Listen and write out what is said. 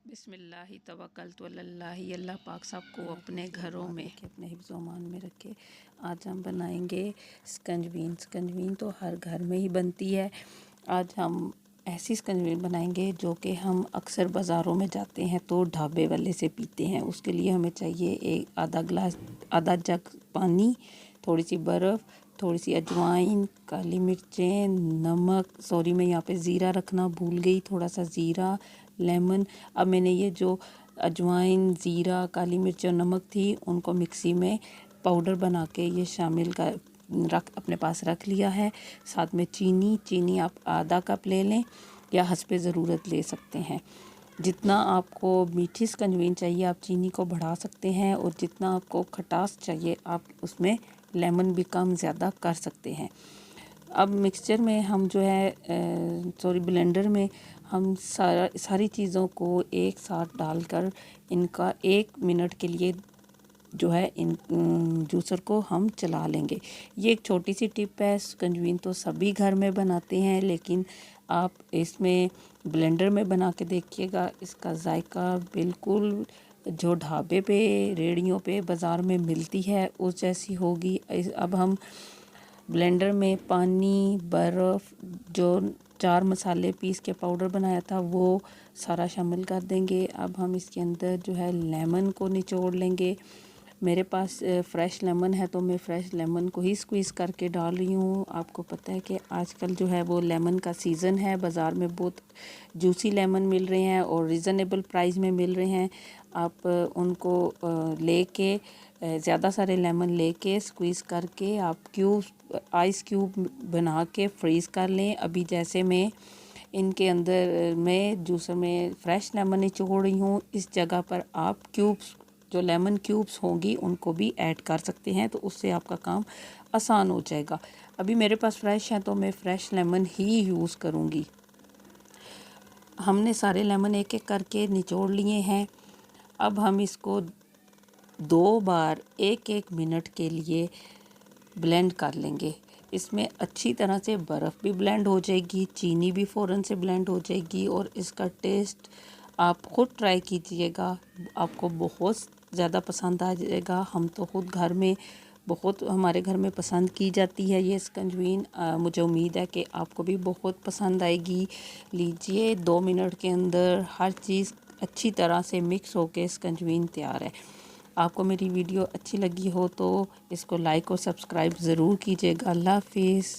बिस्मिल्लाहि तवक्कलतु अलल्लाहि। अल्लाह पाक सबको अपने घरों में रखे, अपने हिफ्ज़ व अमान में रखे। आज हम बनाएंगे स्कंजवीन। स्कंजवीन तो हर घर में ही बनती है। आज हम ऐसी स्कंजवीन बनाएंगे जो कि हम अक्सर बाज़ारों में जाते हैं तो ढाबे वाले से पीते हैं। उसके लिए हमें चाहिए एक आधा जग पानी, थोड़ी सी बर्फ़, थोड़ी सी अजवाइन, काली मिर्चें, नमक, सॉरी मैं यहाँ पे ज़ीरा रखना भूल गई, थोड़ा सा ज़ीरा, लेमन। अब मैंने ये जो अजवाइन, ज़ीरा, काली मिर्च और नमक थी उनको मिक्सी में पाउडर बना के ये शामिल कर अपने पास रख लिया है। साथ में चीनी आप आधा कप ले लें या हस्बे ज़रूरत ले सकते हैं। जितना आपको मीठी स्कंजवीन चाहिए आप चीनी को बढ़ा सकते हैं, और जितना आपको खटास चाहिए आप उसमें लेमन भी कम ज़्यादा कर सकते हैं। अब मिक्सचर में हम जो है ब्लेंडर में हम सारी चीज़ों को एक साथ डालकर इनका 1 मिनट के लिए जो है इन जूसर को हम चला लेंगे। ये एक छोटी सी टिप है। स्कंजवीन तो सभी घर में बनाते हैं, लेकिन आप इसमें ब्लेंडर में बना के देखिएगा, इसका जायका बिल्कुल जो ढाबे पे, रेड़ियों पे, बाज़ार में मिलती है उस जैसी होगी। अब हम ब्लेंडर में पानी, बर्फ़, जो 4 मसाले पीस के पाउडर बनाया था वो सारा शामिल कर देंगे। अब हम इसके अंदर जो है लेमन को निचोड़ लेंगे। मेरे पास फ़्रेश लेमन है तो मैं फ़्रेश लेमन को ही स्क्वीज़ करके डाल रही हूँ। आपको पता है कि आजकल जो है वो लेमन का सीज़न है, बाज़ार में बहुत जूसी लेमन मिल रहे हैं और रिज़नेबल प्राइस में मिल रहे हैं। आप उनको लेके ज़्यादा सारे लेमन लेके स्क्वीज़ करके आप आइस क्यूब बना के फ्रीज़ कर लें। अभी जैसे मैं इनके अंदर मैं जूसर में फ़्रेश लेमन निचोड़ रही हूँ, इस जगह पर आप जो लेमन क्यूब्स होंगी उनको भी ऐड कर सकते हैं, तो उससे आपका काम आसान हो जाएगा। अभी मेरे पास फ़्रेश है तो मैं फ़्रेश लेमन ही यूज़ करूँगी। हमने सारे लेमन एक एक करके निचोड़ लिए हैं। अब हम इसको 2 बार 1-1 मिनट के लिए ब्लेंड कर लेंगे। इसमें अच्छी तरह से बर्फ़ भी ब्लेंड हो जाएगी, चीनी भी फ़ौरन से ब्लेंड हो जाएगी, और इसका टेस्ट आप ख़ुद ट्राई कीजिएगा, आपको बहुत ज़्यादा पसंद आ जाएगा। हम तो ख़ुद घर में हमारे घर में पसंद की जाती है ये स्कंजवीन। मुझे उम्मीद है कि आपको भी बहुत पसंद आएगी। लीजिए, 2 मिनट के अंदर हर चीज़ अच्छी तरह से मिक्स होके स्कंजवीन तैयार है। आपको मेरी वीडियो अच्छी लगी हो तो इसको लाइक और सब्सक्राइब ज़रूर कीजिएगा। अल्लाह हाफ़िज़।